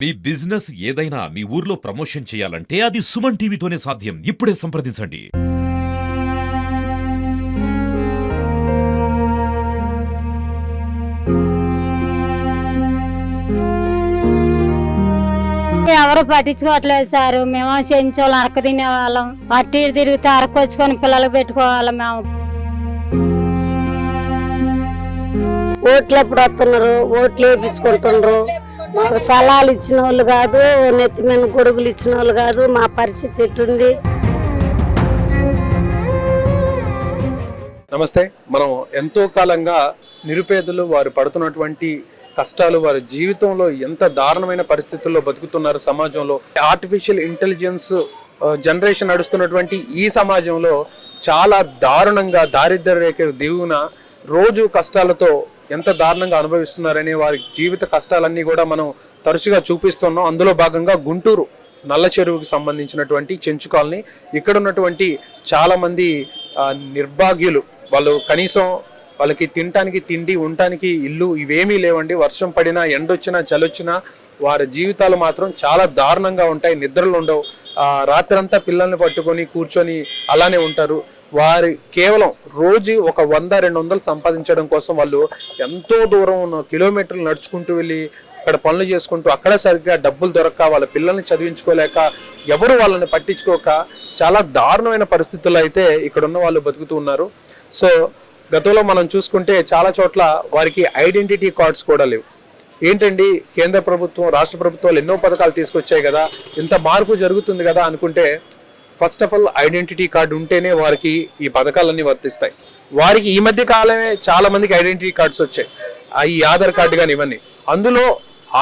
మీ business ఏదైనా మీ ఊర్లో promotion చేయాలంటే అది సుమన్ టీవీతోనే సాధ్యం. ఇప్పుడే సంప్రదించండి. ఎవరు పట్టించుకోవట్లేదు సార్. మేము చెంచోళ్ళం అరక తినేవాళ్ళం, అట్టి తిరిగితే అరకొచ్చుకొని పిల్లలు పెట్టుకోవాలి. మేము ఓట్లు ఎప్పుడు వస్తున్నారు, ఓట్లు వేయించుకుంటున్నారు. మాకు సలహాలు ఇచ్చిన వాళ్ళు కాదు, నెత్తి మీద గొడుగులు ఇచ్చిన వాళ్ళు కాదు. మా పరిస్థితి ఎట్టుంది? నమస్తే. మనం ఎంతో కాలంగా నిరుపేదలు వారు పడుతున్నటువంటి కష్టాలు, వారి జీవితంలో ఎంత దారుణమైన పరిస్థితుల్లో బతుకుతున్నారు సమాజంలో. ఆర్టిఫిషియల్ ఇంటెలిజెన్స్ జనరేషన్ నడుస్తున్నటువంటి ఈ సమాజంలో చాలా దారుణంగా దారిద్ర్య రేఖ దిగువన రోజు కష్టాలతో ఎంత దారుణంగా అనుభవిస్తున్నారనే వారి జీవిత కష్టాలన్నీ కూడా మనం తరచుగా చూపిస్తున్నాం. అందులో భాగంగా గుంటూరు నల్ల చెరువుకి సంబంధించినటువంటి చెంచు కాలనీ, ఇక్కడ ఉన్నటువంటి చాలా మంది నిర్భాగ్యులు. వాళ్ళు కనీసం వాళ్ళకి తినటానికి తిండి, ఉండటానికి ఇల్లు ఇవేమీ లేవండి. వర్షం పడినా, ఎండొచ్చినా, చలొచ్చినా వారి జీవితాలు మాత్రం చాలా దారుణంగా ఉంటాయి. నిద్రలు ఉండవు. రాత్రంతా పిల్లల్ని పట్టుకొని కూర్చొని అలానే ఉంటారు. వారి కేవలం రోజు ఒక 100-200 సంపాదించడం కోసం వాళ్ళు ఎంతో దూరం కిలోమీటర్లు నడుచుకుంటూ వెళ్ళి అక్కడ పనులు చేసుకుంటూ, అక్కడ సరిగ్గా డబ్బులు దొరక్క వాళ్ళ పిల్లల్ని చదివించుకోలేక, ఎవరు వాళ్ళని పట్టించుకోక చాలా దారుణమైన పరిస్థితుల్లో అయితే ఇక్కడ ఉన్న వాళ్ళు బతుకుతూ ఉన్నారు. సో గతంలో మనం చూసుకుంటే చాలా చోట్ల వారికి ఐడెంటిటీ కార్డ్స్ కూడా లేవు. ఏంటండి, కేంద్ర ప్రభుత్వం, రాష్ట్ర ప్రభుత్వాలు ఎన్నో పథకాలు తీసుకొచ్చాయి కదా, ఇంత మార్పు జరుగుతుంది కదా అనుకుంటే, first of all identity card ఉంటేనే వారికి ఈ పథకాలన్నీ వర్తిస్తాయి. వారికి ఈ మధ్య కాలమే చాలా మందికి ఐడెంటిటీ కార్డ్స్ వచ్చాయి, ఈ ఆధార్ కార్డు కానీ ఇవన్నీ. అందులో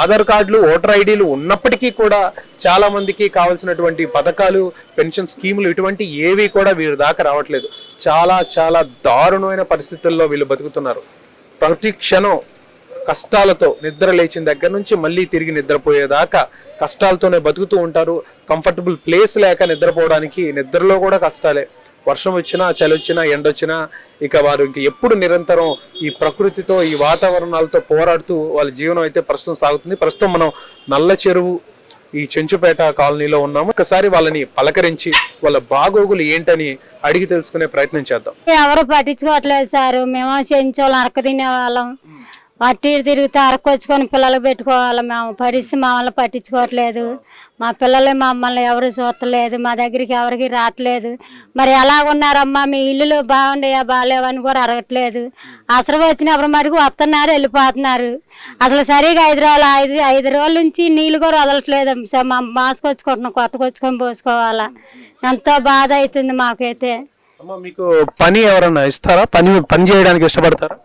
ఆధార్ కార్డులు, ఓటర్ ఐడీలు ఉన్నప్పటికీ కూడా చాలా మందికి కావాల్సినటువంటి పథకాలు, పెన్షన్ స్కీములు ఇటువంటి ఏవి కూడా వీరి దాకా రావట్లేదు. చాలా చాలా దారుణమైన పరిస్థితుల్లో వీళ్ళు బతుకుతున్నారు. ప్రతి క్షణం కష్టాలతో, నిద్ర లేచిన దగ్గర నుంచి మళ్ళీ తిరిగి నిద్రపోయేదాకా కష్టాలతోనే బతుకుతూ ఉంటారు. కంఫర్టబుల్ ప్లేస్ లేక నిద్రపోవడానికి, నిద్రలో కూడా కష్టాలే. వర్షం వచ్చినా, చలి వచ్చినా, ఎండొచ్చినా ఇక వారు ఇంక ఎప్పుడు నిరంతరం ఈ ప్రకృతితో, ఈ వాతావరణాలతో పోరాడుతూ వాళ్ళ జీవనం అయితే ప్రస్తుతం సాగుతుంది. ప్రస్తుతం మనం నల్ల చెరువు ఈ చెంచుపేట కాలనీలో ఉన్నాము. ఒకసారి వాళ్ళని పలకరించి వాళ్ళ బాగోగులు ఏంటని అడిగి తెలుసుకునే ప్రయత్నం చేద్దాం. ఎవరు పట్టించుకోవట్లేదు సార్. మేము చెంచోళ్ళం అరక తినేవాళ్ళం, అట్టి తిరిగితే అరకొచ్చుకొని పిల్లలు పెట్టుకోవాలి. మేము పరిస్థితి మమ్మల్ని పట్టించుకోవట్లేదు. మా పిల్లలే మమ్మల్ని ఎవరు చూడలేదు, మా దగ్గరికి ఎవరికి రావట్లేదు. మరి ఎలా ఉన్నారమ్మా, మీ ఇల్లులు బాగుండయా, బాగాలేవని కూడా అడగట్లేదు. అసలు వచ్చినప్పుడు మటుకు వస్తున్నారు, వెళ్ళిపోతున్నారు. అసలు సరిగా 5 రోజుల నుంచి నీళ్ళు కూడా వదలట్లేదు. మాస్క్ వచ్చుకుంటున్నాం, కొట్టుకొచ్చుకొని పోసుకోవాలా. ఎంతో బాధ అవుతుంది మాకైతే. మీకు పని ఎవరన్నా ఇస్తారా? పని చేయడానికి ఇష్టపడతారా?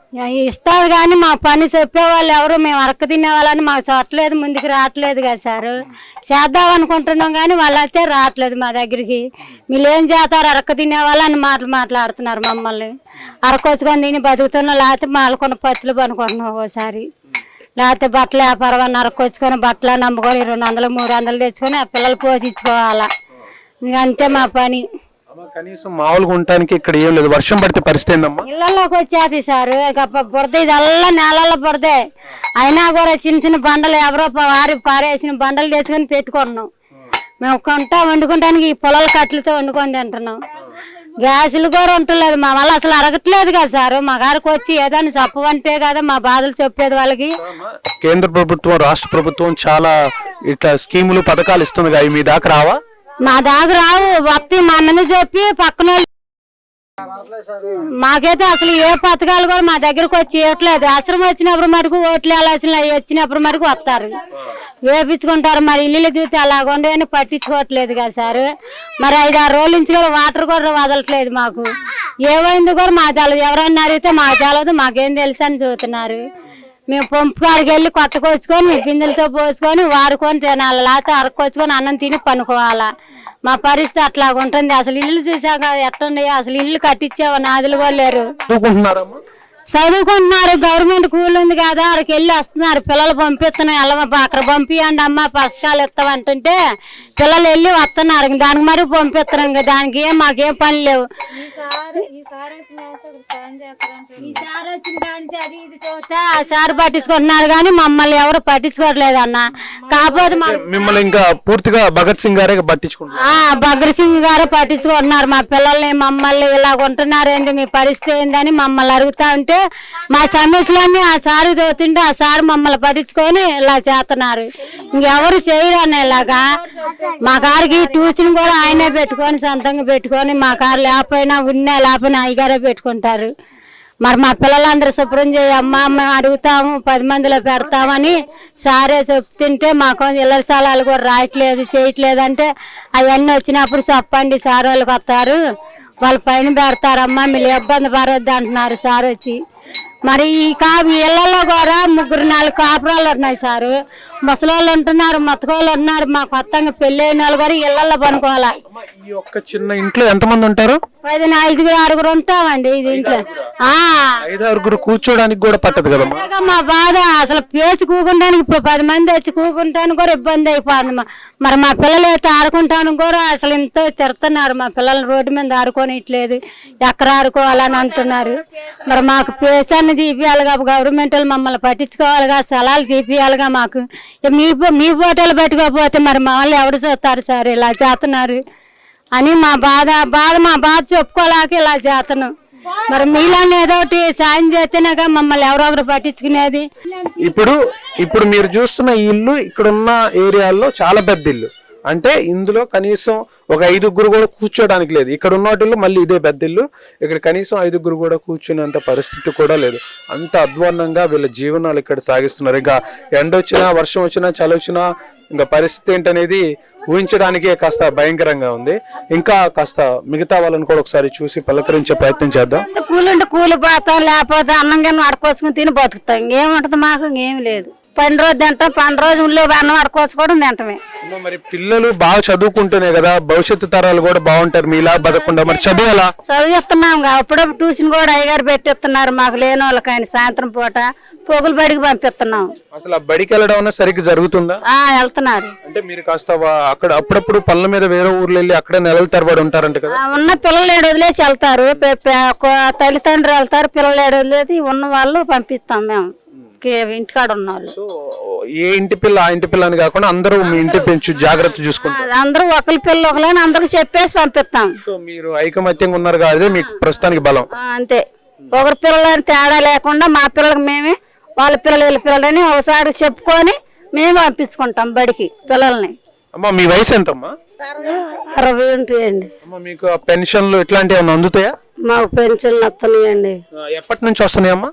ఇస్తారు కానీ మా పని చెప్పేవాళ్ళు ఎవరు, మేము అరక తినేవాళ్ళని మాకు చూడట్లేదు, ముందుకు రావట్లేదు కదా సార్. చేద్దాం అనుకుంటున్నాం కానీ వాళ్ళైతే రావట్లేదు మా దగ్గరికి. మీరు ఏం చేస్తారు, అరక తినేవాళ్ళని మాట్లాడుతున్నారు మమ్మల్ని. అరకొచ్చుకొని తిని బతుకుతున్నాం, లేకపోతే మాలకొన్న పత్తులు పనుకుంటున్నాం ఒకసారి. లేకపోతే బట్టలు వ్యాపారం అరకొచ్చుకొని బట్టలు నమ్ముకొని 200-300 తెచ్చుకొని ఆ పిల్లలు పోషించుకోవాలా. ఇంకంతే మా పని. కనీసం మామూలుగా ఉండటానికి ఇక్కడ ఏం లేదు. వర్షం పడితే పరిస్థితి ఏందమ్మా? ఇళ్లలోకి వచ్చేది సార్. బురద ఇదల్లా నేలలో బురదే. అయినా కూడా చిన్న చిన్న బండలు ఎవరో వారి పారేసిన బండలు తెచ్చుకొని పెట్టుకుంటున్నాం. మేము వండుకుంటానికి ఈ పొలాల కట్టెలతో వండుకొని తింటున్నాం. గ్యాసులు కూడా ఉంటలేదు. మా వల్ల అసలు అరగట్లేదు కదా సార్. మా గారికి వచ్చి ఏదైనా చెప్పవంటే కదా మా బాధలు చెప్పేది వాళ్ళకి. కేంద్ర ప్రభుత్వం, రాష్ట్ర ప్రభుత్వం చాలా ఇట్లా స్కీములు, పథకాలు ఇస్తుంది కదా, మీ దాకా రావా? మా దాకా రావు. వస్తే మా అన్నని చెప్పి పక్కన మాకైతే అసలు ఏ పథకాలు కూడా మా దగ్గరకు వచ్చి ఇవ్వట్లేదు. అవసరం వచ్చినప్పుడు మటుకు ఓట్లు వెళ్ళాల్సిన వచ్చినప్పుడు మటుకు వస్తారు, వేపించుకుంటారు. మరి ఇల్లు చూస్తే అలాగుండే అని పట్టించుకోవట్లేదు కదా సార్. మరి 5-6 రోజుల నుంచి కూడా వాటర్ కూడా వదలట్లేదు మాకు. ఏమైంది కూడా మాకు తెలదు. ఎవరైనా అడిగితే మాకు తెలదు, మాకేం తెలుసు అని చూస్తున్నారు. మేము పంపు కాడికి వెళ్ళి కొట్టుకొచ్చుకొని బిందెలతో పోసుకొని వాడుకొని తినాలి, లేకపోతే అరకొచ్చుకొని అన్నం తిని పనుకోవాలా. మా పరిస్థితి అట్లాగుంటుంది. అసలు ఇల్లు చూసాక ఎట్లున్నాయో, అసలు ఇల్లు కట్టించేవా నాదులు కూడా లేరు. చదువుకుంటున్నారు, గవర్నమెంట్ కూల్ ఉంది కదా అక్కడికి వెళ్ళి వస్తున్నారు. పిల్లలు పంపిస్తున్నాం, వెళ్ళమా అక్కడ పంపియండి అమ్మ పథకాలు ఇస్తామంటుంటే పిల్లలు వెళ్ళి వస్తున్నారు. దానికి మరి పంపిస్తున్నాం ఇంకా, దానికి ఏం మాకేం పని లేవు. ఈసారి వచ్చిన కానీ అది ఇది చూస్తే ఆ సార్ పట్టించుకుంటున్నారు కానీ మమ్మల్ని ఎవరు పట్టించుకోవట్లేదు అన్న. కాకపోతే మిమ్మల్ని ఇంకా పూర్తిగా భగత్ సింగ్ గారే పట్టించుకుంటున్నారు. భగత్ సింగ్ గారు పట్టించుకుంటున్నారు. మా పిల్లల్ని మమ్మల్ని ఇలా ఉంటున్నారు ఏంది, మీ పరిస్థితి ఏందని మమ్మల్ని అడుగుతా ఉంటే మా సమస్యలన్నీ ఆ సారు చదువుతుంటే ఆ సారు మమ్మల్ని పట్టించుకొని ఇలా చేస్తున్నారు. ఇంకెవరు చేయరన్న ఇలాగా. మా కారుకి ట్యూషన్ కూడా ఆయనే పెట్టుకొని సొంతంగా పెట్టుకొని మా కారు లేకపోయినా ఉన్నా లేకపోయినా అయ్యగారే పెట్టుకుంటారు. మరి మా పిల్లలందరూ శుభ్రం చేయమ్మా మేము అడుగుతాము 10 మందిలో పెడతామని సారే చెప్తుంటే మాకు ఇళ్ళ స్థలాలు కూడా రాయట్లేదు చేయట్లేదు అంటే అవన్నీ వచ్చినప్పుడు చెప్పండి సార్ వాళ్ళకి వస్తారు, వాళ్ళు పైన పెడతారమ్మా మీరు ఇబ్బంది పడవద్దు అంటున్నారు సార్ వచ్చి. మరి ఈ ఇళ్లలో కూడా 3-4 కాపురాలు ఉన్నాయి సారు. ముసలోళ్ళు ఉంటున్నారు, మొత్తకోళ్ళు ఉన్నారు. మా కొత్తగా పెళ్లి అయిన వాళ్ళు కూడా ఇళ్లలో పనుకోవాలి. ఈ ఒక్క చిన్న ఇంట్లో ఎంతమంది ఉంటారు? 5-6 ఉంటామండి ఇది ఇంట్లో. 5-6 కూర్చోడానికి కూడా పట్టదు కదమ్మా. మా బాధ అసలు పేచి కూకుంటానికి ఇప్పుడు 10 మంది వచ్చి కూకుంటానికి కూడా ఇబ్బంది అయిపోయింది. మరి మా పిల్లలు అయితే ఆడుకుంటానికి కూడా అసలు ఎంతో తిడుతున్నారు. మా పిల్లలు రోడ్డు మీద ఆడుకోనిట్లేదు, ఎక్కడ ఆడుకోవాలని అంటున్నారు. మరి మాకు పేసాన్ని తీపియాలిగా, గవర్నమెంట్ మమ్మల్ని పట్టించుకోవాలిగా, స్థలాలు తీపియాలిగా. మాకు మీ ఫోటోలు పెట్టుకోకపోతే మరి మమ్మల్ని ఎవరు చూస్తారు సార్ ఇలా చేస్తున్నారు అని మా బాధ చెప్పుకోలేక ఇలా చేస్తున్నాం. మరి మీలాన్ని ఏదో ఒకటి సాయం చేస్తేనేగా మమ్మల్ని ఎవరెవరు పట్టించుకునేది. ఇప్పుడు మీరు చూస్తున్న ఈ ఇల్లు ఇక్కడున్న ఏరియాల్లో చాలా పెద్ద ఇల్లు. అంటే ఇందులో కనీసం ఒక 5 కూడా కూర్చోడానికి లేదు. ఇక్కడ ఉన్న వాటిల్లో మళ్ళీ ఇదే పెద్ద ఇల్లు, ఇక్కడ కనీసం 5 కూడా కూర్చునేంత పరిస్థితి కూడా లేదు. అంత అధ్వాన్నంగా వీళ్ళ జీవనాలు ఇక్కడ సాగిస్తున్నారు. ఇంకా ఎండ వచ్చినా వర్షం వచ్చినా చలి వచ్చినా ఇంకా పరిస్థితి ఏంటనేది ఊహించడానికే కాస్త భయంకరంగా ఉంది. ఇంకా కాస్త మిగతా వాళ్ళని కూడా ఒకసారి చూసి పలకరించే ప్రయత్నం చేద్దాం. కూలుంటే కూలి పోతాం, లేకపోతే అన్నం కానీ అడుకోసుకుని తిని బతుకుతాం. ఇంకేముంటది మాకు, ఇంకేం లేదు. 10 రోజు తింటాం, 12 రోజు ఉండే అన్నం అడుకోసుకోవడం తింటమే. మరి పిల్లలు బాగా చదువుకుంటేనే కదా భవిష్యత్తు తరాలు కూడా బాగుంటారు. మీలా బతకుండా మరి చదువులా చదివిస్తున్నాం. అప్పుడప్పుడు ట్యూషన్ కూడా అయ్యగారు పెట్టిస్తున్నారు మాకు లేని వాళ్ళకి. ఆయన సాయంత్రం పూట పొగులు బడికి పంపిస్తున్నాం. అసలు ఆ బడికి వెళ్ళడం సరిగ్గా జరుగుతుందా? వెళ్తున్నారు. అంటే మీరు కాస్త అక్కడ అప్పుడప్పుడు పనుల మీద వేరే ఊర్లు వెళ్ళి అక్కడే నెలల తరబడి ఉంటారంట కదా. ఉన్న పిల్లలు 7 వదిలేసి వెళ్తారు, తల్లిదండ్రులు వెళ్తారు. పిల్లలు 7 వదిలేసి ఉన్న వాళ్ళు పంపిస్తాం మేము ఇంటికాడ ఉన్న వాళ్ళు. ఏ ఇంటి పిల్ల ఆ ఇంటి పిల్ల అని కాకుండా అందరూ మీ ఇంటి పెంచు జాగ్రత్త చూసుకుంటారు. అందరూ ఒకరి పిల్ల ఒకలని అందరికి చెప్పేసి పంపిస్తాం. సో మీరు ఐకమత్యంగా ఉన్నారు కాబట్టి మీకు ప్రస్తుతానికి బలం. అంతే, ఒకరి పిల్లలని తేడా లేకుండా మా పిల్లలకి మేమే వాళ్ళ పిల్లలు వీళ్ళ పిల్లలని ఒకసారి చెప్పుకొని మేము పంపించుకుంటాం బడికి పిల్లల్ని. అమ్మా మీ వయసు ఎంతమ్మా? 60 ఉంటాయండి. అమ్మా మీకు పెన్షన్లు ఇట్లాంటివి ఏమైనా అందుతాయా? మాకు పెన్షన్లు వస్తున్నాయండి. ఎప్పటి నుంచి వస్తున్నాయమ్మా?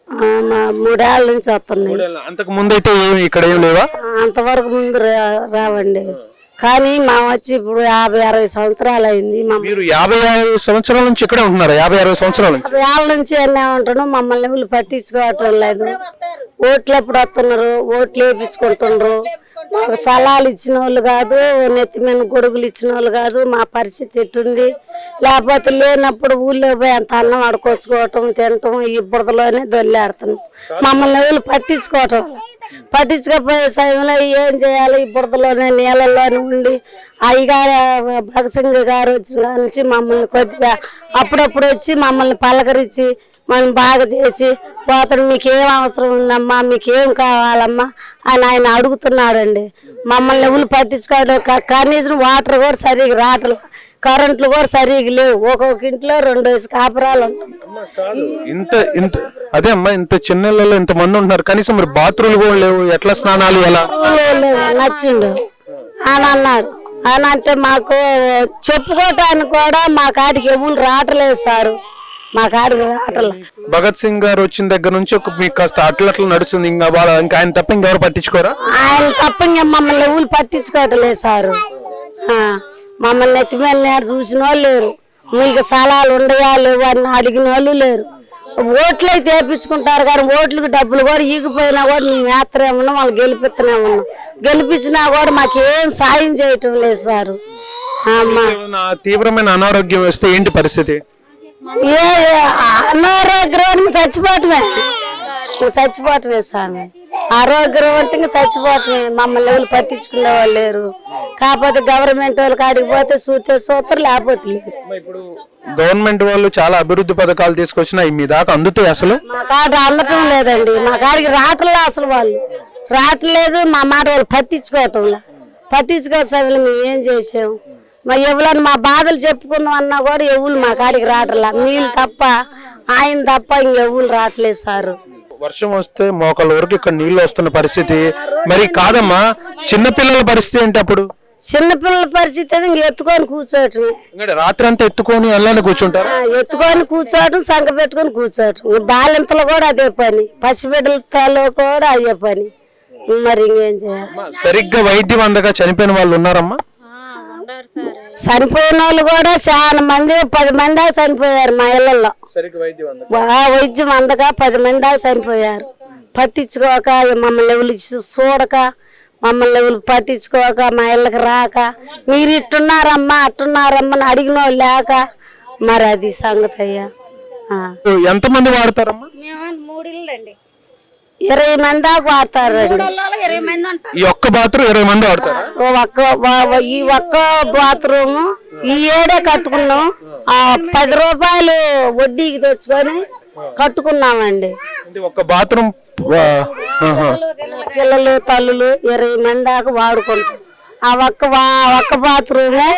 3 ఏళ్ళ నుంచి వస్తున్నాయి. అంతకు ముందు అయితే ఇక్కడ ఏం లేవా? అంతవరకు ముందు రావండి. కానీ మా వచ్చి ఇప్పుడు 50-60 సంవత్సరాలు అయింది. మీరు 50-60 సంవత్సరాల నుంచి ఇక్కడే ఉంటున్నారు? 50-60 సంవత్సరాల నుంచి? 50 ఏళ్ళ నుంచి అన్నీ ఉంటాను. మమ్మల్ని వీళ్ళు పట్టించుకోవటం లేదు. ఓట్లు ఎప్పుడు వస్తున్నారు, ఓట్లు వేయించుకుంటున్నారు. మాకు సలాలు ఇచ్చిన వాళ్ళు కాదు, నెత్తి మీద గొడుగులు ఇచ్చిన వాళ్ళు కాదు. మా పరిస్థితి ఎట్టుంది, లేకపోతే లేనప్పుడు ఊళ్ళో పోయి అంత అన్నం అడుకోచుకోవటం తినటం ఈ బురదలోనే దొల్లాడుతున్నాం. మమ్మల్ని వీళ్ళు పట్టించుకోవటం పట్టించుకోపోయే సమయంలో ఏం చేయాలి, ఈ బురదలోనే నీళ్ళల్లోనే ఉండి అయ్యగారు భగత్ సింగ్ గారు వచ్చిన నుంచి మమ్మల్ని కొద్దిగా అప్పుడప్పుడు వచ్చి మమ్మల్ని పలకరించి మనం బాగా చేసి పోతాడు. మీకేం అవసరం ఉందమ్మా, మీకేం కావాలమ్మా అని ఆయన అడుగుతున్నాడండి. మమ్మల్ని ఎవరు పట్టించుకోవడం, కనీసం వాటర్ కూడా సరిగ్గా రావట్లేదు, కరెంట్లు కూడా సరిగ్గా లేవు. ఒక్కొక్క ఇంట్లో 2 కాపురాలు ఉంటాయి. అదే అమ్మా, ఇంత చిన్న ఇంత మంది ఉంటున్నారు, కనీసం మరి బాత్రూమ్లు కూడా లేవు, ఎట్లా స్నానాలు ఎలా నచ్చిండు అని అన్నారు. అని అంటే మాకు చెప్పుకోవటానికి కూడా మా కాడికి ఎవరు రావట్లేదు సారు, మా కాడికి రావట్లేదు. భగత్ సింగ్ గారు వచ్చిన దగ్గర నుంచి మీకు కాస్త అట్లట్లు నడుస్తుంది. ఇంకా ఆయన తప్ప ఇంకెవరు పట్టించుకోరా? ఆయన తప్ప ఇంకా మమ్మల్ని ఎవరు పట్టించుకోవట్లేదు సారు. మమ్మల్ని ఎత్తి మీద చూసిన వాళ్ళు లేరు, మీకు స్థలాలు ఉండయా లేవు అని అడిగిన వాళ్ళు లేరు. ఓట్లు అయితే వేయించుకుంటారు కానీ ఓట్లకు డబ్బులు కూడా ఈగిపోయినా కూడా మేము యాత్ర ఏమన్నా వాళ్ళు గెలిపిస్తూనే ఉన్నాం. గెలిపించినా కూడా మాకేం సాయం చేయటం లేదు సారు. తీవ్రమైన అనారోగ్యం వస్తే ఏంటి పరిస్థితి? అనారోగ్యానికి చచ్చిపోవటమే స్వామి. ఆరోగ్యం అంటే ఇంకా చచ్చిపోవటమే. మమ్మల్ని ఎవరు పట్టించుకునే వాళ్ళు లేరు. కాకపోతే గవర్నమెంట్ వాళ్ళు కాడికి పోతే సూత్రం లేకపోతే లేదు. ఇప్పుడు గవర్నమెంట్ వాళ్ళు చాలా అభివృద్ధి పథకాలు తీసుకొచ్చినా మీ దాకా అందుతాయి? అసలు మా కాడ అందటం లేదండి. మా కాడికి రావట్లే అసలు. వాళ్ళు రావట్లేదు. మా మాట వాళ్ళు పట్టించుకోసం మేము ఏం చేసాము? మా ఎవరన్నా మా బాధలు చెప్పుకుందాం అన్నా కూడా ఎవరు మా కాడికి రావట్లా. మీరు తప్ప ఆయన తప్ప ఇంకెవ్వరు రావట్లేదు సారు. వర్షం వస్తే మోకాళ్ళ వరకు ఇక్కడ నీళ్లు వస్తున్న పరిస్థితి. మరి కాదమ్మా, చిన్నపిల్లల పరిస్థితి ఏంటి? అప్పుడు చిన్నపిల్లల పరిస్థితి ఇంక ఎత్తుకొని కూర్చోవటమే. రాత్రి అంతా ఎత్తుకొని అలానే కూర్చుంటారు. ఎత్తుకొని కూర్చోవటం, సంఖ పెట్టుకొని కూర్చోవటం. బాలింతలు కూడా అదే పని, పసిబిడ్డలతో కూడా అదే పని. మరి ఇంకేం చేయాలి? సరిగ్గా వైద్యం అందగా చనిపోయిన వాళ్ళు ఉన్నారమ్మా? చనిపోయిన వాళ్ళు కూడా చాలా మంది, 10 మంది దాకా చనిపోయారు మా ఇళ్లలో. వైద్యం అందక 10 మంది దాకా చనిపోయారు. పట్టించుకోక, మమ్మల్ని ఎవరు చూడక, మమ్మల్ని ఎవరు పట్టించుకోక, మా ఇళ్ళకి రాక, మీరు ఇట్టున్నారమ్మా అట్టున్నారమ్మా అని అడిగిన వాళ్ళు లేక, మరి అది సంగతి అయ్యా. ఎంతమంది వాడతారమ్మా? 20 మంది దాకా వాడతారండి. ఈ ఒక్క బాత్రూమ్ 20 మంది వాడతారు. ఈ ఒక్క బాత్రూమ్ ఈ ఏడే కట్టుకున్నాం. 10 రూపాయలు వడ్డీకి తెచ్చుకొని కట్టుకున్నామండి. ఒక్క బాత్రూమ్ పిల్లలు తల్లులు 20 మంది దాకా వాడుకుంటాం. ఆ ఒక్క బాత్రూమే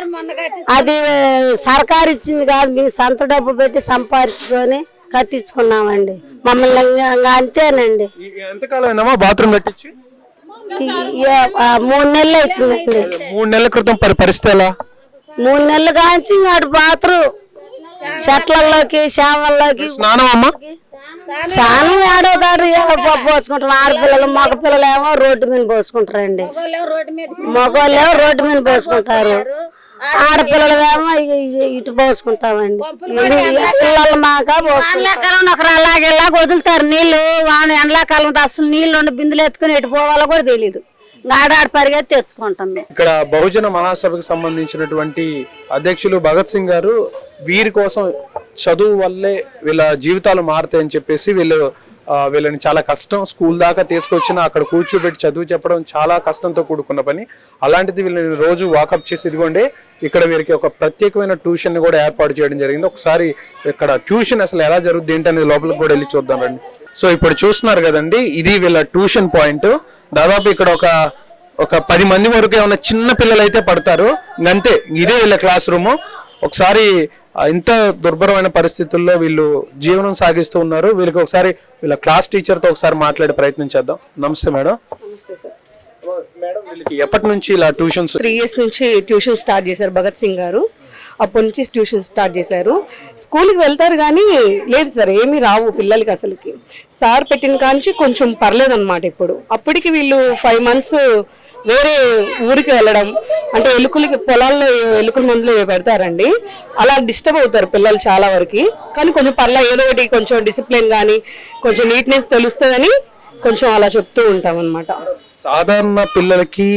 అది సర్కారు ఇచ్చింది కాదు, మేము సొంత డబ్బు పెట్టి సంపాదించుకొని కట్టించుకున్నామండి. మమ్మల్ని అంతేనండి. ఎంతకాలం బాత్రూమ్ కట్టించి? 3 నెలలు అవుతుందండి. 3 నెలల క్రితం పరిస్థితి ఎలా? 3 నెలలు కాంచి ఆడు బాత్రూమ్ చెట్లలోకి చేమల్లోకి స్నానం ఆడోదాడు పోసుకుంటారు. ఆడపిల్లలు మగ పిల్లలు ఏమో రోడ్డు మీద పోసుకుంటారండి. మగవాళ్ళు ఏమో రోడ్డు మీద పోసుకుంటారు. ఆడపిల్లలు ఏమో ఇటు పోసుకుంటామండి. పిల్లలు మాక ఒకరు అలాగే వదులుతారు నీళ్లు. ఎండాకాలం అసలు నీళ్లు ఉండి బిందులు ఎత్తుకుని ఎటు పోవాలో కూడా తెలియదు. ఆడాడు పరిగెత్తి తెచ్చుకుంటాం. ఇక్కడ బహుజన మహాసభకు సంబంధించినటువంటి అధ్యక్షులు భగత్ సింగ్ గారు వీరి కోసం చదువు వల్లే వీళ్ళ జీవితాలు మారుతాయని చెప్పేసి వీళ్ళని చాలా కష్టం, స్కూల్ దాకా తీసుకొచ్చిన అక్కడ కూర్చోబెట్టి చదువు చెప్పడం చాలా కష్టంతో కూడుకున్న పని. అలాంటిది వీళ్ళని రోజు వాకప్ చేసి ఇదిగోండి ఇక్కడ వీరికి ఒక ప్రత్యేకమైన ట్యూషన్ కూడా ఏర్పాటు చేయడం జరిగింది. ఒకసారి ఇక్కడ ట్యూషన్ అసలు ఎలా జరుగుతుంది ఏంటనేది లోపలికి కూడా వెళ్ళి చూద్దాం రండి. సో ఇప్పుడు చూస్తున్నారు కదండి, ఇది వీళ్ళ ట్యూషన్ పాయింట్. దాదాపు ఇక్కడ ఒక 10 మంది వరకు ఏమైనా చిన్న పిల్లలు అయితే పడతారు. అంతే, ఇదే వీళ్ళ క్లాస్ రూమ్. ఒకసారి ఇంత దుర్భరమైన పరిస్థితుల్లో వీళ్ళు జీవనం సాగిస్తూ ఉన్నారు. వీళ్ళకి ఒకసారి వీళ్ళ క్లాస్ టీచర్ తో ఒకసారి మాట్లాడే ప్రయత్నం చేద్దాం. నమస్తే మేడం. నమస్తే సార్. మేడం, వీళ్ళకి ఎప్పటి నుంచి ఇలా ట్యూషన్స్? 3 years నుంచి ట్యూషన్ స్టార్ట్ చేశారు భగత్ సింగ్ గారు. అప్పటి నుంచి ట్యూషన్ స్టార్ట్ చేశారు. స్కూల్కి వెళ్తారు కానీ లేదు సార్, ఏమీ రావు పిల్లలకి అసలుకి. సార్ పెట్టిన కాంచి కొంచెం పర్లేదన్నమాట. అప్పటికి వీళ్ళు 5 months వేరే ఊరికి వెళ్ళడం, అంటే ఎలుకలకి పొలాల్లో ఎలుకల మందులు పెడతారండి. అలా డిస్టర్బ్ అవుతారు పిల్లలు చాలా వరకు. కానీ కొంచెం ఏదో ఒకటి కొంచెం డిసిప్లిన్ కానీ కొంచెం నీట్నెస్ తెలుస్తుందని కొంచెం అలా చెప్తూ ఉంటాం అన్నమాట. సాధారణ పిల్లలకి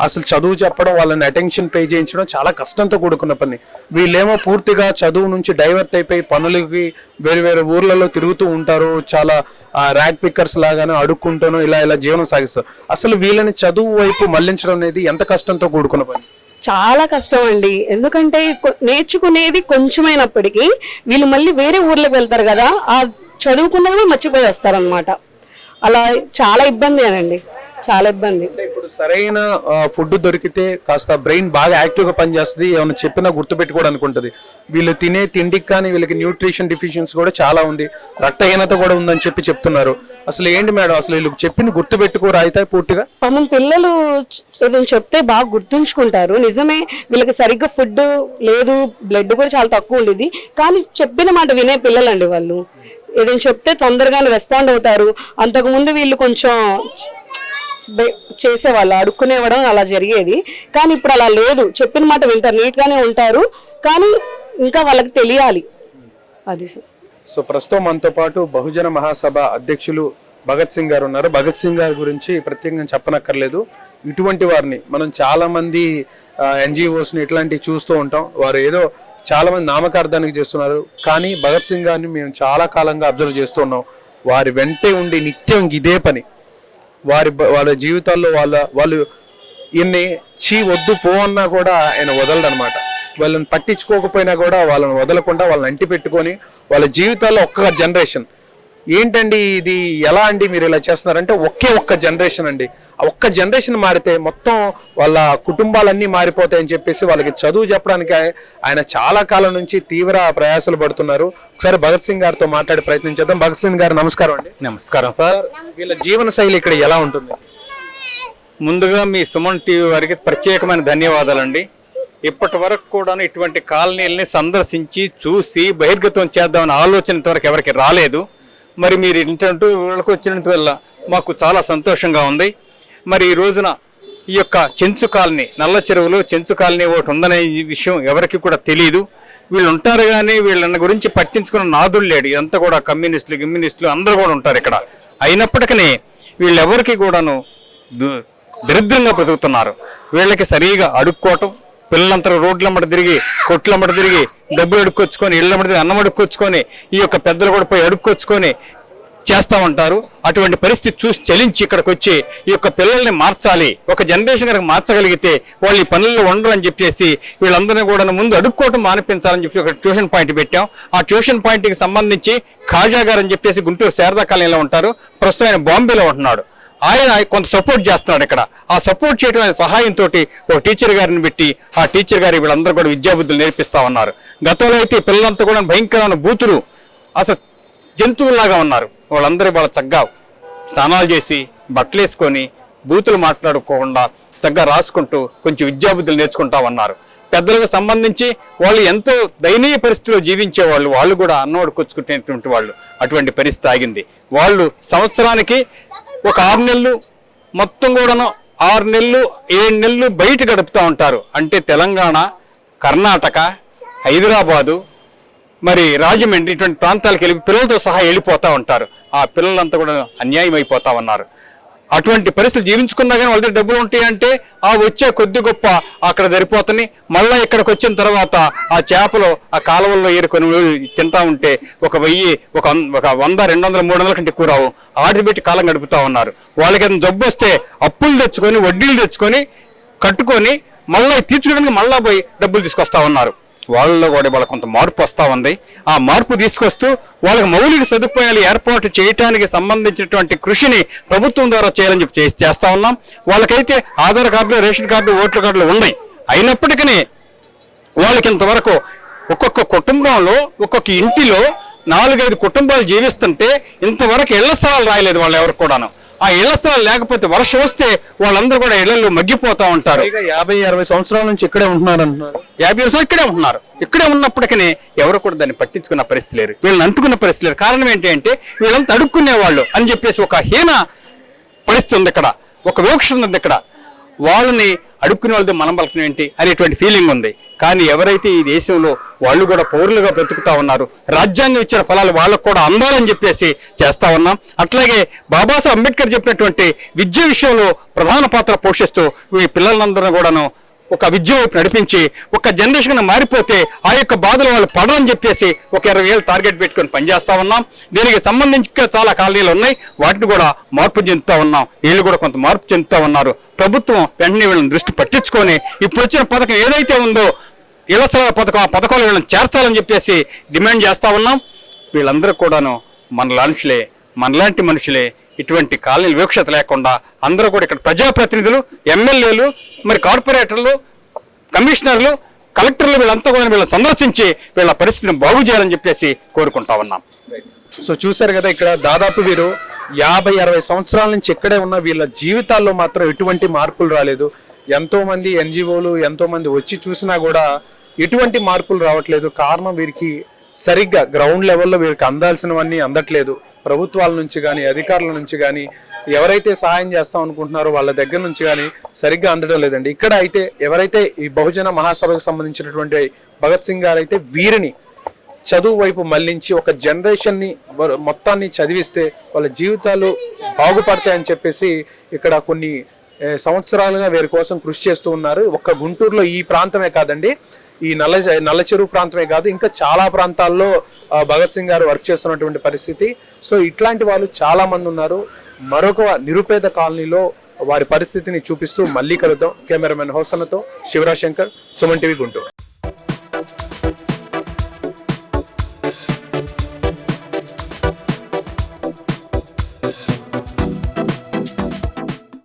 అసలు చదువు చెప్పడం, వాళ్ళని అటెన్షన్ పే చేయించడం చాలా కష్టంతో కూడుకున్న పని. వీళ్ళేమో పూర్తిగా చదువు నుంచి డైవర్ట్ అయిపోయి పనులకి వేరు వేరు ఊర్లలో తిరుగుతూ ఉంటారు. చాలా ర్యాక్ పిక్కర్స్ లాగానే అడుక్కుంటాను ఇలా జీవనం సాగిస్తారు. అసలు వీళ్ళని చదువు వైపు మళ్లించడం అనేది ఎంత కష్టంతో కూడుకున్న పని? చాలా కష్టం అండి. ఎందుకంటే నేర్చుకునేది కొంచెమైనప్పటికీ వీళ్ళు మళ్ళీ వేరే ఊర్లోకి వెళ్తారు కదా, ఆ చదువుకున్నది మర్చిపోయి వస్తారనమాట. అలా చాలా ఇబ్బంది అనండి, చాలా ఇబ్బంది. ఇప్పుడు సరైన ఫుడ్ దొరికితే కాస్త బ్రెయిన్ బాగా యాక్టివ్ గా పనిచేస్తుంది, ఏమైనా చెప్పినా గుర్తుపెట్టుకోవడానికి ఉంటుంది. వీళ్ళు తినే తిండికి కానీ వీళ్ళకి న్యూట్రిషన్ డిఫిషియన్సీ కూడా చాలా ఉంది, రక్తహీనత కూడా ఉందని చెప్తున్నారు. అసలు ఏంటి మేడం, అసలు వీళ్ళకి చెప్పిన గుర్తుపెట్టుకోరు అయితే పూర్తిగా? పాపం పిల్లలు ఏదైనా చెప్తే బాగా గుర్తుంచుకుంటారు. నిజమే, వీళ్ళకి సరిగ్గా ఫుడ్ లేదు, బ్లడ్ కూడా చాలా తక్కువ ఉండేది. కానీ చెప్పిన మాట వినే పిల్లలండి వాళ్ళు. ఏదైనా చెప్తే తొందరగానే రెస్పాండ్ అవుతారు. అంతకుముందు వీళ్ళు కొంచెం చేసేవాళ్ళు, అడుక్కునేవ్వడం అలా జరిగేది. కానీ ఇప్పుడు అలా లేదు, చెప్పిన మాట వింటారు, నీట్గానే ఉంటారు. కానీ ఇంకా వాళ్ళకి తెలియాలి అది. సో ప్రస్తుతం మనతో పాటు బహుజన మహాసభ అధ్యక్షులు భగత్ సింగ్ గారు ఉన్నారు. భగత్ సింగ్ గారి గురించి ప్రత్యేకంగా చెప్పనక్కర్లేదు. ఇటువంటి వారిని మనం చాలా మంది NGOs ని ఇట్లాంటివి చూస్తూ ఉంటాం. వారు ఏదో చాలా మంది నామకార్థానికి చేస్తున్నారు. కానీ భగత్ సింగ్ గారిని మేము చాలా కాలంగా అబ్జర్వ్ చేస్తున్నాం. వారి వెంటే ఉండి నిత్యం ఇదే పని. వాళ్ళ జీవితాల్లో వాళ్ళు ఈయన్ని వద్దు పో అన్నా కూడా ఆయన వదలడనమాట. వాళ్ళని పట్టించుకోకపోయినా కూడా వాళ్ళని వదలకుండా వాళ్ళని అంటి పెట్టుకొని వాళ్ళ జీవితాల్లో ఒక్క జనరేషన్ ఏంటండి ఇది ఎలా అండి మీరు ఇలా చేస్తున్నారంటే ఒక్క జనరేషన్ అండి. ఆ ఒక్క జనరేషన్ మారితే మొత్తం వాళ్ళ కుటుంబాలన్నీ మారిపోతాయని చెప్పేసి వాళ్ళకి చదువు చెప్పడానికి ఆయన చాలా కాలం నుంచి తీవ్ర ప్రయాసాలు పడుతున్నారు. ఒకసారి భగత్ సింగ్ గారితో మాట్లాడే ప్రయత్నం చేద్దాం. భగత్ సింగ్ గారు నమస్కారం అండి. నమస్కారం సార్. వీళ్ళ జీవన శైలి ఇక్కడ ఎలా ఉంటుంది? ముందుగా మీ సుమన్ టీవీ వారికి ప్రత్యేకమైన ధన్యవాదాలండి. ఇప్పటి వరకు కూడా ఇటువంటి కాలనీలని సందర్శించి చూసి బహిర్గతం చేద్దామని ఆలోచన ఇంతవరకు ఎవరికి రాలేదు. మరి మీరు ఇంటూ వీళ్ళకి వచ్చినంత వల్ల మాకు చాలా సంతోషంగా ఉంది. మరి ఈ రోజున ఈ యొక్క చెంచు కాలనీ, నల్ల చెరువులో చెంచు కాలనీ ఒకటి ఉందనే విషయం ఎవరికి కూడా తెలియదు. వీళ్ళు ఉంటారు కానీ వీళ్ళని గురించి పట్టించుకున్న నాదుడు లేడు. ఇదంతా కూడా కమ్యూనిస్టులు అందరూ కూడా ఉంటారు ఇక్కడ. అయినప్పటికీ వీళ్ళెవరికి కూడాను దరిద్రంగా బ్రతుకుతున్నారు. వీళ్ళకి సరిగా అడుక్కోవటం, పిల్లలంతా రోడ్లమ్మట తిరిగి కొట్లమ్మట తిరిగి డబ్బులు అడుక్కొచ్చుకొని ఇళ్ళమ్మట తిరిగి అన్నం అడుక్కొచ్చుకొని ఈ యొక్క పెద్దలు కూడా పోయి అడుక్కొచ్చుకొని చేస్తూ ఉంటారు. అటువంటి పరిస్థితి చూసి చలించి ఇక్కడికి వచ్చి ఈ యొక్క పిల్లల్ని మార్చాలి, ఒక జనరేషన్ కనుక మార్చగలిగితే వాళ్ళు ఈ పనుల్లో ఉండరు అని చెప్పేసి వీళ్ళందరినీ కూడా ముందు అడుక్కోవటం మానిపించాలని చెప్పి ఒక ట్యూషన్ పాయింట్ పెట్టాం. ఆ ట్యూషన్ పాయింట్కి సంబంధించి ఖాజా గారు అని చెప్పేసి గుంటూరు శారదా కాలనీలో ఉంటారు. ప్రస్తుతం ఆయన బాంబేలో ఉంటున్నాడు. ఆయన కొంత సపోర్ట్ చేస్తున్నాడు ఇక్కడ. ఆ సపోర్ట్ చేయడం ఆయన సహాయంతో ఒక టీచర్ గారిని పెట్టి ఆ టీచర్ గారి వీళ్ళందరూ కూడా విద్యాబుద్ధులు నేర్పిస్తా ఉన్నారు. గతంలో అయితే పిల్లలంతా కూడా భయంకరమైన బూతులు, అసలు జంతువుల్లాగా ఉన్నారు. వాళ్ళందరూ వాళ్ళ చక్కగా స్నానాలు చేసి బట్టలు వేసుకొని బూతులు మాట్లాడుకోకుండా చక్కగా రాసుకుంటూ కొంచెం విద్యాబుద్ధులు నేర్చుకుంటా ఉన్నారు. పెద్దలకు సంబంధించి వాళ్ళు ఎంతో దయనీయ పరిస్థితిలో జీవించేవాళ్ళు, వాళ్ళు కూడా అన్నవాడుకొచ్చుకునేటువంటి వాళ్ళు. అటువంటి పరిస్థితి ఆగింది. వాళ్ళు సంవత్సరానికి ఒక 6 నెలలు మొత్తం కూడాను 6 నెలలు 7 నెలలు బయట గడుపుతూ ఉంటారు. అంటే తెలంగాణ, కర్ణాటక, హైదరాబాదు, మరి రాజమండ్రి ఇటువంటి ప్రాంతాలకు వెళ్ళి పిల్లలతో సహా వెళ్ళిపోతూ ఉంటారు. ఆ పిల్లలంతా కూడా అన్యాయం అయిపోతా ఉన్నారు. అటువంటి పరిస్థితులు జీవించుకున్నా కానీ వాళ్ళ దగ్గర డబ్బులు ఉంటాయంటే ఆ వచ్చే కొద్ది గొప్ప అక్కడ సరిపోతుంది. మళ్ళీ ఇక్కడికి వచ్చిన తర్వాత ఆ చేపలు ఆ కాలువల్లో ఏరుకొని తింటా ఉంటే ఒక 1000, ఒక 100, 200, 300 కంటే ఎక్కువ రావు. ఆడి పెట్టి కాలం గడుపుతా ఉన్నారు. వాళ్ళకి ఏదైనా జబ్బు వస్తే అప్పులు తెచ్చుకొని వడ్డీలు తెచ్చుకొని కట్టుకొని మళ్ళీ తీర్చుకోవడానికి మళ్ళా పోయి డబ్బులు తీసుకొస్తా ఉన్నారు. వాళ్ళలో కూడా వాళ్ళ కొంత మార్పు వస్తూ ఉంది. ఆ మార్పు తీసుకొస్తూ వాళ్ళకి మౌలిక సదుపాయాలు ఏర్పాటు చేయడానికి సంబంధించినటువంటి కృషిని ప్రభుత్వం ద్వారా చేయాలని చెప్పి చేస్తా ఉన్నాం. వాళ్ళకైతే ఆధార్ కార్డులు, రేషన్ కార్డు, ఓట్ల కార్డులు ఉన్నాయి. అయినప్పటికీ వాళ్ళకి ఇంతవరకు ఒక్కొక్క కుటుంబంలో ఒక్కొక్క ఇంటిలో 4-5 కుటుంబాలు జీవిస్తుంటే ఇంతవరకు ఇళ్ల స్థలాలు రాయలేదు వాళ్ళు ఎవరికి కూడాను. ఆ ఇళ్ల స్థలాలు లేకపోతే వర్షం వస్తే వాళ్ళందరూ కూడా ఇళ్లలో మగ్గిపోతా ఉంటారు. 50-60 సంవత్సరాల నుంచి ఇక్కడే ఉంటున్నారు అంటున్నారు. 50 సంవత్సరాలు ఇక్కడే ఉంటున్నారు. ఇక్కడే ఉన్నప్పటికీ ఎవరు కూడా దాన్ని పట్టించుకున్న పరిస్థితి లేరు, వీళ్ళని అంటుకున్న పరిస్థితి లేరు. కారణం ఏంటి అంటే వీళ్ళంతా అడుక్కునేవాళ్ళు అని చెప్పేసి ఒక హీన పరిస్థితి ఉంది ఇక్కడ, ఒక వివక్ష ఉంది ఇక్కడ. వాళ్ళని అడుక్కునే వాళ్ళతో మనం బలకం ఏంటి అనేటువంటి ఫీలింగ్ ఉంది. కానీ ఎవరైతే ఈ దేశంలో వాళ్ళు కూడా పౌరులుగా బ్రతుకుతా ఉన్నారు, రాజ్యాంగం ఇచ్చిన ఫలాలు వాళ్ళకు కూడా అందాలని చెప్పేసి చేస్తా ఉన్నాం. అట్లాగే బాబాసాహెబ్ అంబేద్కర్ చెప్పినటువంటి విద్య విషయంలో ప్రధాన పాత్ర పోషిస్తూ ఈ పిల్లలందరూ కూడాను ఒక విద్య వైపు నడిపించి ఒక జనరేషన్ మారిపోతే ఆ యొక్క బాధలు వాళ్ళు పడరని చెప్పేసి ఒక 20 ఏళ్ళు టార్గెట్ పెట్టుకొని పనిచేస్తా ఉన్నాం. దీనికి సంబంధించి చాలా కాలనీలు ఉన్నాయి, వాటిని కూడా మార్పు చెందుతూ ఉన్నాం. వీళ్ళు కూడా కొంత మార్పు చెందుతూ ఉన్నారు. ప్రభుత్వం వెంటనే వీళ్ళని దృష్టి పట్టించుకొని ఇప్పుడు వచ్చిన పథకం ఏదైతే ఉందో ఇళ్ల స్థలాల పథకం, ఆ పథకాలు వీళ్ళని చేర్చాలని చెప్పేసి డిమాండ్ చేస్తా ఉన్నాం. వీళ్ళందరూ కూడాను మనలాంటి మనుషులే. ఇటువంటి కాలనీలు వివక్షత లేకుండా అందరూ కూడా ఇక్కడ ప్రజాప్రతినిధులు, ఎమ్మెల్యేలు, మరి కార్పొరేటర్లు, కమిషనర్లు, కలెక్టర్లు వీళ్ళంతా కూడా వీళ్ళని సందర్శించి వీళ్ళ పరిస్థితిని బాగు చేయాలని చెప్పేసి కోరుకుంటా ఉన్నాం. సో చూశారు కదా, ఇక్కడ దాదాపు వీరు 50-60 సంవత్సరాల నుంచి ఇక్కడే ఉన్న వీళ్ళ జీవితాల్లో మాత్రం ఎటువంటి మార్పులు రాలేదు. ఎంతో మంది ఎన్జిఓలు ఎంతో మంది వచ్చి చూసినా కూడా ఎటువంటి మార్పులు రావట్లేదు. కారణం వీరికి సరిగ్గా గ్రౌండ్ లెవెల్లో వీరికి అందాల్సినవన్నీ అందట్లేదు. ప్రభుత్వాల నుంచి కానీ అధికారుల నుంచి కానీ ఎవరైతే సహాయం చేస్తాం అనుకుంటున్నారో వాళ్ళ దగ్గర నుంచి కానీ సరిగ్గా అందడం లేదండి. ఇక్కడ అయితే ఎవరైతే ఈ బహుజన మహాసభకు సంబంధించినటువంటి భగత్ సింగ్ గారు అయితే వీరిని చదువు వైపు మళ్లించి ఒక జనరేషన్ని మొత్తాన్ని చదివిస్తే వాళ్ళ జీవితాలు బాగుపడతాయని చెప్పేసి ఇక్కడ కొన్ని సంవత్సరాలుగా వీరి కోసం కృషి చేస్తూ ఉన్నారు. ఒక్క గుంటూరులో ఈ ప్రాంతమే కాదండి, ఈ నల్ల చెరువు ప్రాంతమే కాదు, ఇంకా చాలా ప్రాంతాల్లో భగత్ సింగ్ గారు వర్క్ చేస్తున్నటువంటి పరిస్థితి. సో ఇట్లాంటి వాళ్ళు చాలా మంది ఉన్నారు. మరొక నిరుపేద కాలనీలో వారి పరిస్థితిని చూపిస్తూ మళ్ళీ కలుద్దాం. కెమెరామెన్ హోసన్నతో శివరాజ్ శంకర్, సుమన్ టీవీ, గుంటూరు.